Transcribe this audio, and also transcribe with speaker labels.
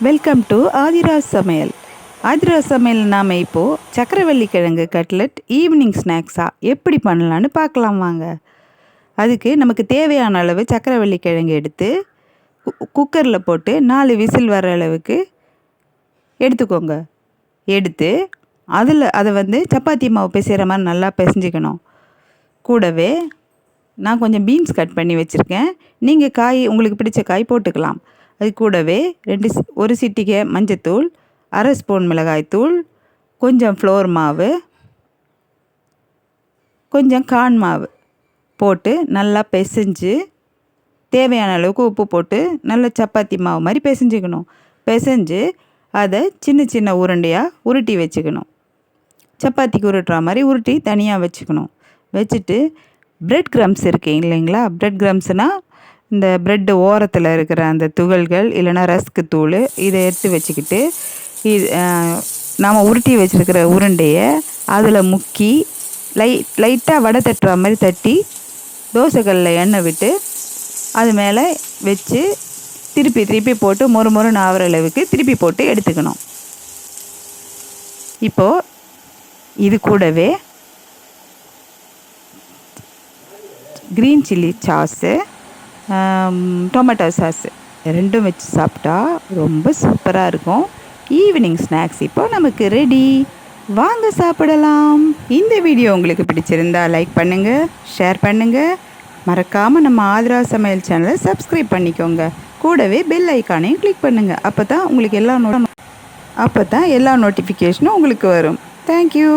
Speaker 1: Welcome to Adhiraj சமையல். ஆதிராஜ் சமையல் நாம் இப்போது சக்கரவள்ளி கிழங்கு கட்லெட் ஈவினிங் ஸ்நாக்ஸாக எப்படி பண்ணலான்னு பார்க்கலாம் வாங்க. அதுக்கு நமக்கு தேவையான அளவு சக்கரவள்ளி கிழங்கு எடுத்து குக்கரில் போட்டு 4 விசில் வர அளவுக்கு எடுத்துக்கோங்க. எடுத்து அதை சப்பாத்தி மாவு பிசைகிற மாதிரி நல்லா பிசைஞ்சிக்கணும். கூடவே நான் கொஞ்சம் பீன்ஸ் கட் பண்ணி வச்சுருக்கேன். நீங்கள் காய் உங்களுக்கு பிடிச்ச காய் போட்டுக்கலாம். அது கூடவே ஒரு சிட்டிகை மஞ்சத்தூள், அரை ஸ்பூன் மிளகாய்த்தூள், கொஞ்சம் ஃப்ளோர் மாவு, கொஞ்சம் கார்ன் மாவு போட்டு நல்லா பிசைஞ்சு தேவையான அளவுக்கு உப்பு போட்டு நல்லா சப்பாத்தி மாவு மாதிரி பிசைஞ்சிக்கணும். பிசைஞ்சு அதை சின்ன சின்ன உருண்டையாக உருட்டி வச்சுக்கணும். சப்பாத்திக்கு உருட்டுற மாதிரி உருட்டி தனியாக வச்சுக்கணும். வச்சுட்டு பிரெட் க்ரம்ஸ் இருக்குது இல்லைங்களா? பிரெட் க்ரம்ஸ்னால் இந்த ப்ரெட்டு ஓரத்தில் இருக்கிற அந்த துகள்கள் இல்லைனா ரஸ்க்கு தூள், இதை எடுத்து வச்சுக்கிட்டு நாம் உருட்டி வச்சுருக்கிற உருண்டையை அதில் முக்கி லைட்டாக வடை தட்டுற மாதிரி தட்டி தோசைக்கல்லில் எண்ணெய் விட்டு அது மேலே வச்சு திருப்பி போட்டு மொறுன்னு ஆகிற அளவுக்கு திருப்பி போட்டு எடுத்துக்கணும். இப்போது இது கூடவே green chilli sauce, tomato sauce ரெண்டும் வச்சு சாப்பிட்டா ரொம்ப சூப்பராக இருக்கும். ஈவினிங் ஸ்நாக்ஸ் இப்போ நமக்கு ரெடி. வாங்க சாப்பிடலாம். இந்த வீடியோ உங்களுக்கு பிடிச்சிருந்தா லைக் பண்ணுங்கள், ஷேர் பண்ணுங்கள். மறக்காமல் நம்ம ஆதிராஜ் சமையல் சேனலை சப்ஸ்கிரைப் பண்ணிக்கோங்க. கூடவே பெல் ஐக்கானையும் கிளிக் பண்ணுங்கள். அப்போ தான் உங்களுக்கு எல்லா நோட்டிஃபிகேஷனும் உங்களுக்கு வரும். தேங்க்யூ.